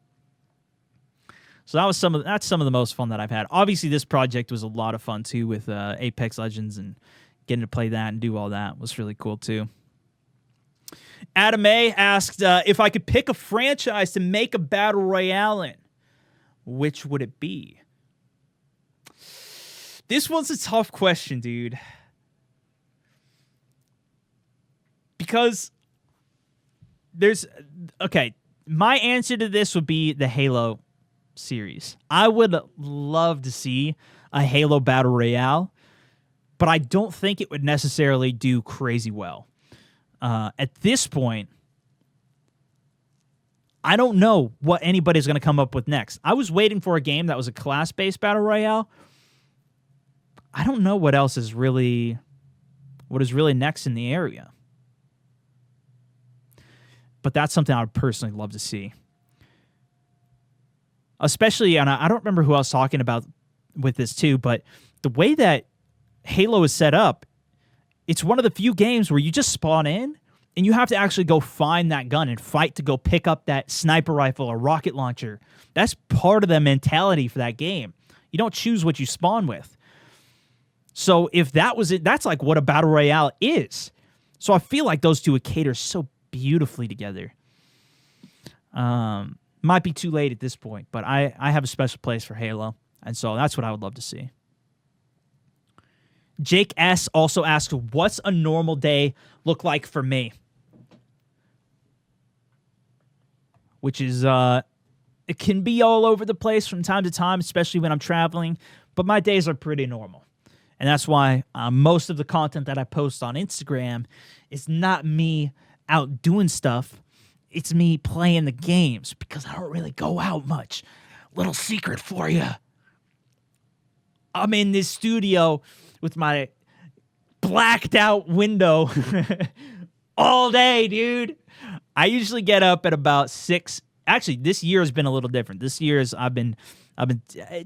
So that's some of the most fun that I've had. Obviously, this project was a lot of fun too, with Apex Legends, and getting to play that and do all that was really cool too. Adam A asked if I could pick a franchise to make a battle royale in, which would it be? This one's a tough question, dude. Because my answer to this would be the Halo series. I would love to see a Halo battle royale, but I don't think it would necessarily do crazy well. At this point, I don't know what anybody's going to come up with next. I was waiting for a game that was a class-based battle royale. I don't know what is really next in the area. But that's something I would personally love to see. Especially, and I don't remember who I was talking about with this too, but the way that Halo is set up, it's one of the few games where you just spawn in and you have to actually go find that gun and fight to go pick up that sniper rifle or rocket launcher. That's part of the mentality for that game. You don't choose what you spawn with. So if that was it, that's like what a battle royale is. So I feel like those two would cater so beautifully together. Might be too late at this point, but I have a special place for Halo, and so that's what I would love to see. Jake S. also asks, what's a normal day look like for me? Which is, it can be all over the place from time to time, especially when I'm traveling, but my days are pretty normal. And that's why most of the content that I post on Instagram is not me out doing stuff. It's me playing the games because I don't really go out much. Little secret for you. I'm in this studio with my blacked out window all day, dude. I usually get up at about 6. Actually, this year has been a little different. This year I've been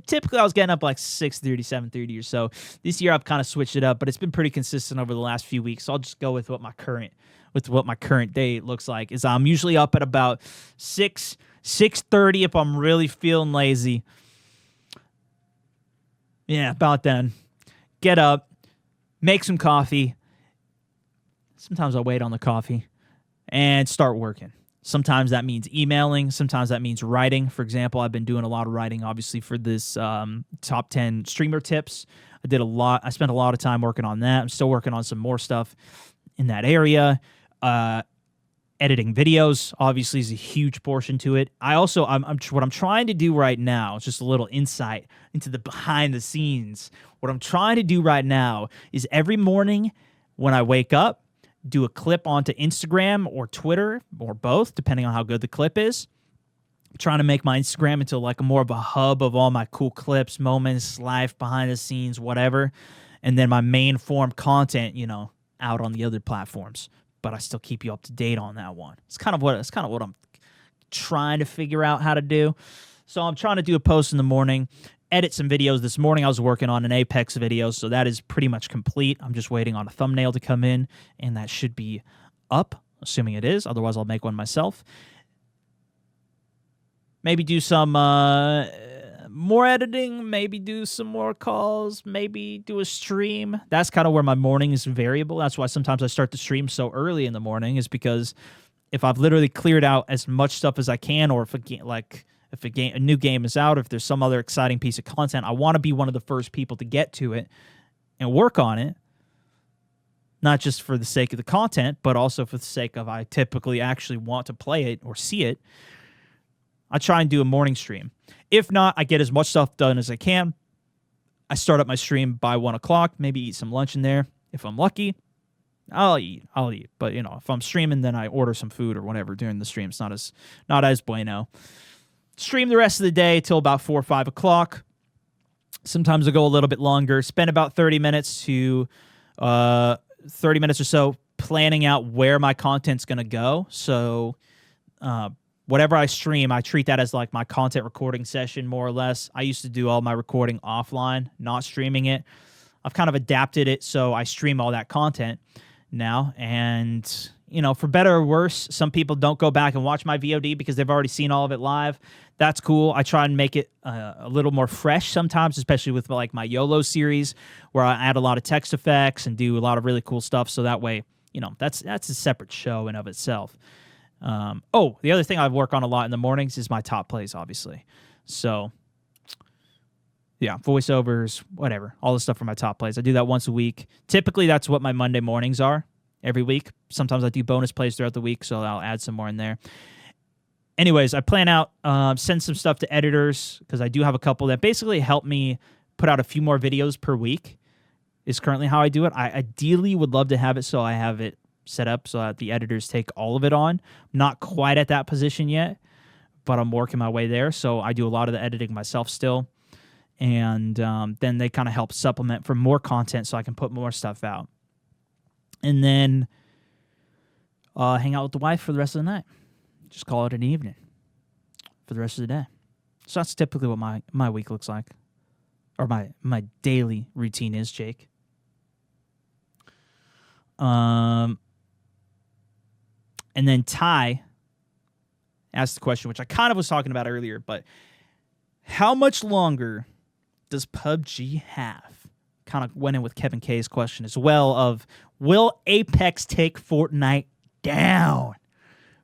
typically I was getting up like 6:30, 7:30 or so. This year I've kind of switched it up, but it's been pretty consistent over the last few weeks. So I'll just go with what my current day looks like. Is I'm usually up at about 6:30 if I'm really feeling lazy. Yeah, about then. Get up, make some coffee. Sometimes I'll wait on the coffee and start working. Sometimes that means emailing. Sometimes that means writing. For example, I've been doing a lot of writing, obviously, for this top 10 streamer tips. I spent a lot of time working on that. I'm still working on some more stuff in that area. Editing videos, obviously, is a huge portion to it. What I'm trying to do right now, is just a little insight into the behind the scenes. What I'm trying to do right now is every morning when I wake up, do a clip onto Instagram or Twitter or both, depending on how good the clip is. I'm trying to make my Instagram into like more of a hub of all my cool clips, moments, life, behind the scenes, whatever. And then my main form content, out on the other platforms. But I still keep you up to date on that one. It's kind of what I'm trying to figure out how to do. So I'm trying to do a post in the morning, edit some videos. This morning I was working on an Apex video, so that is pretty much complete. I'm just waiting on a thumbnail to come in, and that should be up, assuming it is. Otherwise, I'll make one myself. Maybe do some more editing, maybe do some more calls, maybe do a stream. That's kind of where my morning is variable. That's why sometimes I start the stream so early in the morning, is because if I've literally cleared out as much stuff as I can, or if a new game is out, if there's some other exciting piece of content, I want to be one of the first people to get to it and work on it. Not just for the sake of the content, but also for the sake of I typically actually want to play it or see it. I try and do a morning stream. If not, I get as much stuff done as I can. I start up my stream by 1 o'clock, maybe eat some lunch in there. If I'm lucky, I'll eat. But, if I'm streaming, then I order some food or whatever during the stream. It's not as bueno. Stream the rest of the day till about 4 or 5 o'clock. Sometimes I'll go a little bit longer. Spend about 30 minutes or so planning out where my content's going to go. So whatever I stream, I treat that as like my content recording session, more or less. I used to do all my recording offline, not streaming it. I've kind of adapted it so I stream all that content now. And, for better or worse, some people don't go back and watch my VOD because they've already seen all of it live. That's cool. I try and make it a little more fresh sometimes, especially with like my YOLO series, where I add a lot of text effects and do a lot of really cool stuff. So that way, that's a separate show in of itself. The other thing I work on a lot in the mornings is my top plays, obviously. So, yeah, voiceovers, whatever, all the stuff for my top plays. I do that once a week. Typically, that's what my Monday mornings are every week. Sometimes I do bonus plays throughout the week, so I'll add some more in there. Anyways, I plan out, send some stuff to editors, because I do have a couple that basically help me put out a few more videos per week, is currently how I do it. I ideally would love to have it so I have it set up so that the editors take all of it on. I'm not quite at that position yet, but I'm working my way there. So I do a lot of the editing myself still. And then they kind of help supplement for more content so I can put more stuff out. And then hang out with the wife for the rest of the night. Just call it an evening for the rest of the day. So that's typically what my week looks like. Or my daily routine is, Jake. And then Ty asked the question, which I kind of was talking about earlier, but how much longer does PUBG have? Kind of went in with Kevin K's question as well of, will Apex take Fortnite down?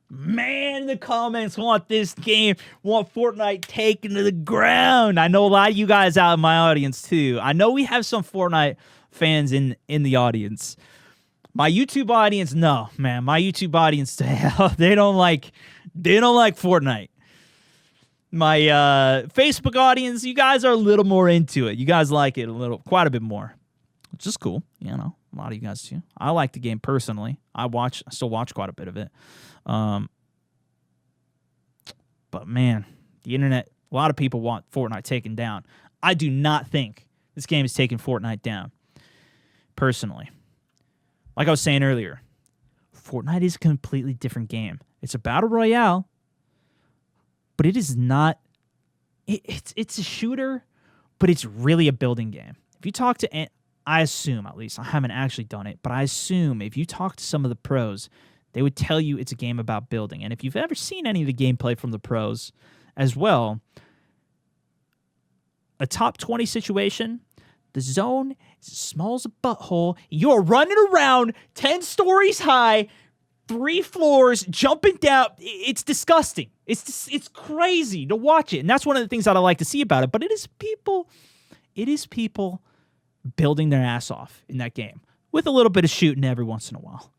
Man, the comments want this game, want Fortnite taken to the ground. I know a lot of you guys out in my audience too. I know we have some Fortnite fans in the audience. My YouTube audience, no, man. My YouTube audience, they don't like Fortnite. My Facebook audience, you guys are a little more into it. You guys like it quite a bit more, which is cool. You know, a lot of you guys too. I like the game personally. I still watch quite a bit of it. But man, the internet, a lot of people want Fortnite taken down. I do not think this game is taking Fortnite down, personally. Like I was saying earlier, Fortnite is a completely different game. It's a battle royale, but it is not. It's a shooter, but it's really a building game. If you talk to, I assume at least, I haven't actually done it, but I assume if you talk to some of the pros, they would tell you it's a game about building. And if you've ever seen any of the gameplay from the pros as well, a top 20 situation, the zone is as small as a butthole. You're running around 10 stories high, 3 floors, jumping down. It's disgusting. It's crazy to watch it. And that's one of the things that I like to see about it. But it is people building their ass off in that game with a little bit of shooting every once in a while.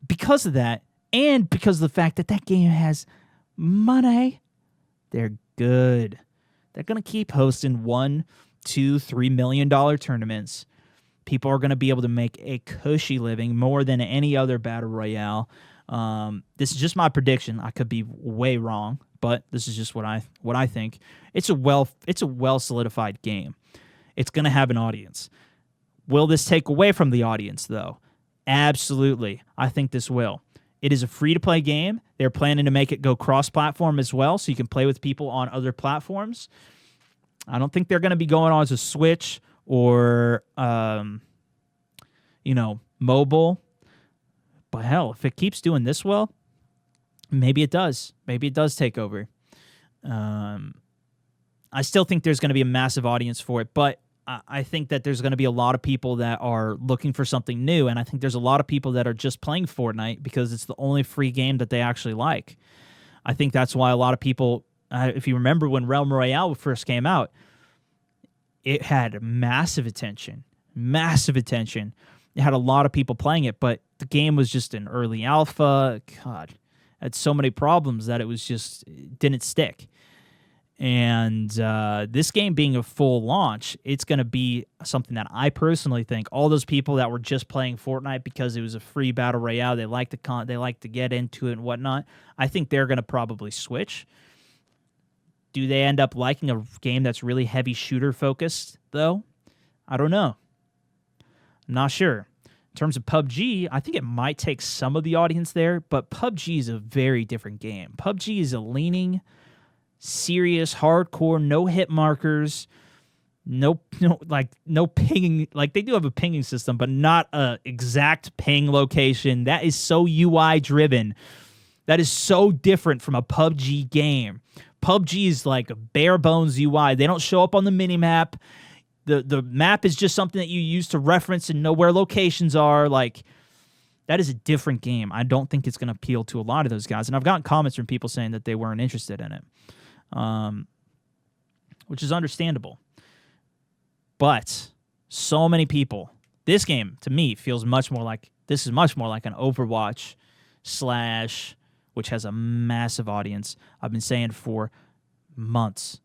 Because of that, and because of the fact that that game has money, they're good. They're going to keep hosting $1, $2, $3 million tournaments. People are going to be able to make a cushy living more than any other battle royale. This is just my prediction. I could be way wrong, but this is just what I think. It's a well solidified game. It's going to have an audience. Will this take away from the audience, though? Absolutely. I think this will. It is a free-to-play game. They're planning to make it go cross-platform as well, so you can play with people on other platforms. I don't think they're going to be going on to Switch or, mobile. But hell, if it keeps doing this well, maybe it does. Maybe it does take over. I still think there's going to be a massive audience for it, but I think that there's going to be a lot of people that are looking for something new, and I think there's a lot of people that are just playing Fortnite because it's the only free game that they actually like. I think that's why a lot of people, if you remember when Realm Royale first came out, it had massive attention. It had a lot of people playing it, but the game was just an early alpha. God, it had so many problems that it didn't stick. And this game being a full launch, it's going to be something that I personally think all those people that were just playing Fortnite because it was a free battle royale, they like to get into it and whatnot, I think they're going to probably switch. Do they end up liking a game that's really heavy shooter focused, though? I don't know. I'm not sure. In terms of PUBG, I think it might take some of the audience there, but PUBG is a very different game. PUBG is a leaning, serious, hardcore, no hit markers, no pinging. Like, they do have a pinging system, but not a exact ping location. That is so UI driven. That is so different from a PUBG game. PUBG is like a bare bones UI. They don't show up on the minimap. The map is just something that you use to reference and know where locations are. Like, that is a different game. I don't think it's going to appeal to a lot of those guys. And I've gotten comments from people saying that they weren't interested in it, which is understandable. But so many people, this game to me feels much more like an Overwatch / which has a massive audience. I've been saying for months,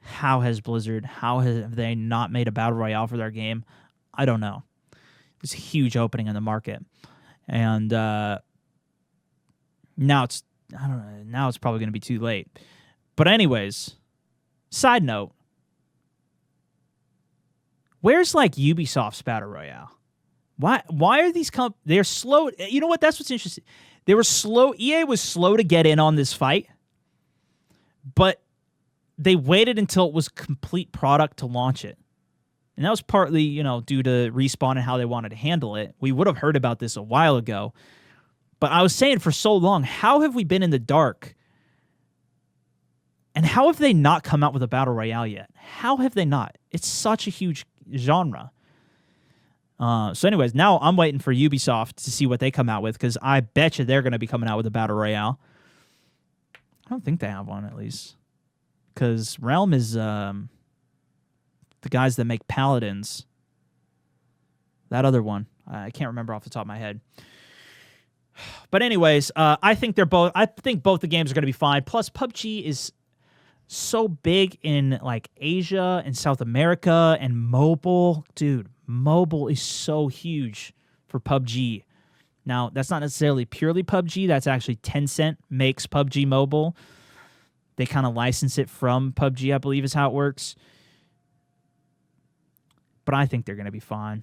how have they not made a battle royale for their game? I don't know. It's a huge opening in the market. And, Now it's, I don't know, now it's probably going to be too late. But anyways, side note, where's like Ubisoft's Battle Royale? Why are these they're slow? You know what? That's what's interesting. They were slow. EA was slow to get in on this fight, but they waited until it was complete product to launch it. And that was partly, due to Respawn and how they wanted to handle it. We would have heard about this a while ago. But I was saying for so long, how have we been in the dark? And how have they not come out with a Battle Royale yet? How have they not? It's such a huge genre. So anyways, now I'm waiting for Ubisoft to see what they come out with, because I bet you they're going to be coming out with a Battle Royale. I don't think they have one, at least. Because Realm is the guys that make Paladins. That other one. I can't remember off the top of my head. But anyways, I think both the games are going to be fine. Plus, PUBG is so big in like Asia and South America and mobile. Dude, mobile is so huge for PUBG. Now, that's not necessarily purely PUBG. That's actually Tencent makes PUBG Mobile. They kind of license it from PUBG, I believe is how it works. But I think they're going to be fine.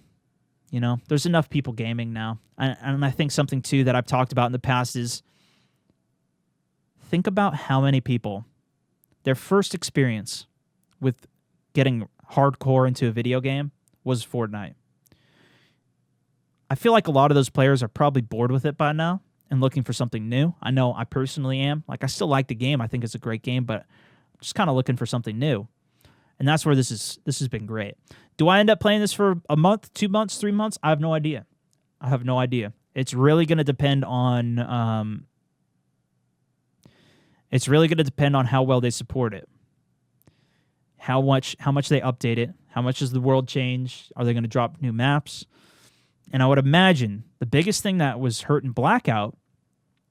There's enough people gaming now. And I think something, too, that I've talked about in the past is think about how many people, their first experience with getting hardcore into a video game was Fortnite. I feel like a lot of those players are probably bored with it by now and looking for something new. I know I personally am. Like, I still like the game. I think it's a great game, but I'm just kind of looking for something new. And that's where this has been great. Do I end up playing this for a month, 2 months, 3 months? I have no idea. It's really going to depend on how well they support it. How much they update it. How much does the world change? Are they going to drop new maps? And I would imagine the biggest thing that was hurting Blackout,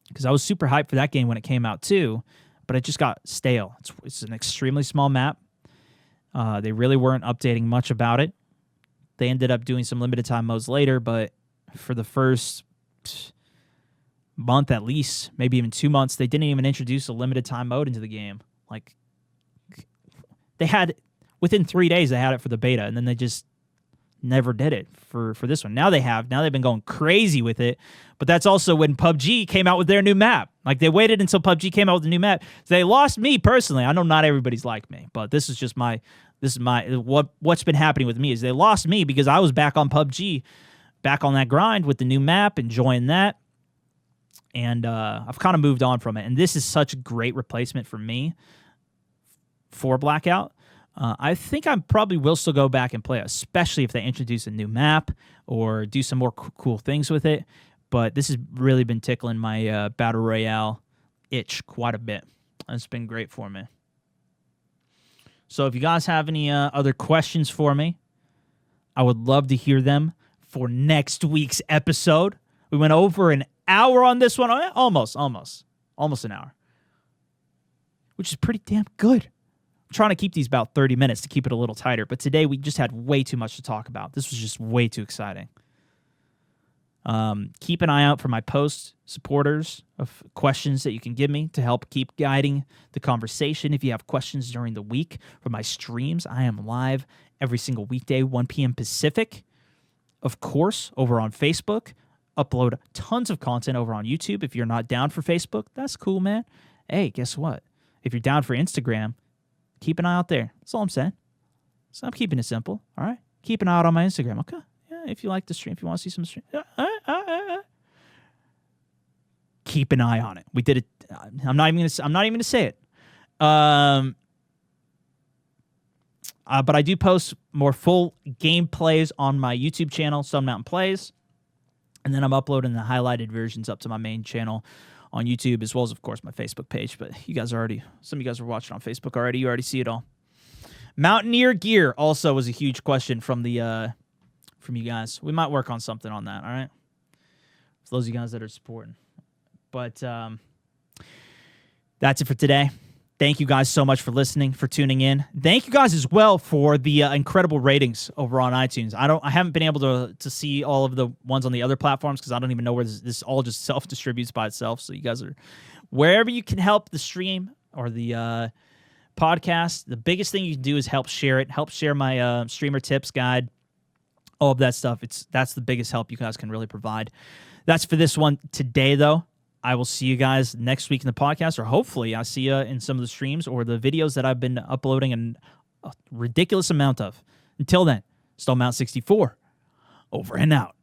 because I was super hyped for that game when it came out too, but it just got stale. It's an extremely small map. They really weren't updating much about it. They ended up doing some limited time modes later, but for the first month at least, maybe even 2 months, they didn't even introduce a limited time mode into the game. Like, they had, within 3 days, they had it for the beta, and then they just never did it for this one. Now they have. Now they've been going crazy with it, but that's also when PUBG came out with their new map. Like, they waited until PUBG came out with the new map. They lost me personally. I know not everybody's like me, but this is just what's been happening with me is they lost me because I was back on PUBG, back on that grind with the new map, enjoying that. And I've kind of moved on from it. And this is such a great replacement for me for Blackout. I think I probably will still go back and play it, especially if they introduce a new map or do some more cool things with it. But this has really been tickling my Battle Royale itch quite a bit. It's been great for me. So if you guys have any other questions for me, I would love to hear them for next week's episode. We went over an hour on this one. Almost an hour, which is pretty damn good. I'm trying to keep these about 30 minutes to keep it a little tighter, but today we just had way too much to talk about. This was just way too exciting. Keep an eye out for my posts, supporters, of questions that you can give me to help keep guiding the conversation. If you have questions during the week for my streams, I am live every single weekday, 1 p.m. Pacific. Of course, over on Facebook. Upload tons of content over on YouTube. If you're not down for Facebook, that's cool, man. Hey, guess what? If you're down for Instagram, keep an eye out there. That's all I'm saying. So I'm keeping it simple, all right? Keep an eye out on my Instagram, okay? Yeah, if you like the stream, if you want to see some stream. Keep an eye on it. We did it. I'm not even gonna say it. But I do post more full gameplays on my YouTube channel, StoneMountain Plays. And then I'm uploading the highlighted versions up to my main channel on YouTube, as well as, of course, my Facebook page. But some of you guys are watching on Facebook already. You already see it all. Mountaineer gear also was a huge question from you guys. We might work on something on that, all right? For those of you guys that are supporting. But that's it for today. Thank you guys so much for listening, for tuning in. Thank you guys as well for the incredible ratings over on iTunes. I haven't been able to see all of the ones on the other platforms because I don't even know where this all just self-distributes by itself. So you guys are, wherever you can help the stream or the podcast, the biggest thing you can do is help share it. Help share my streamer tips guide, all of that stuff. That's the biggest help you guys can really provide. That's for this one today, though. I will see you guys next week in the podcast, or hopefully I see you in some of the streams or the videos that I've been uploading a ridiculous amount of. Until then, StoneMountain 64, over and out.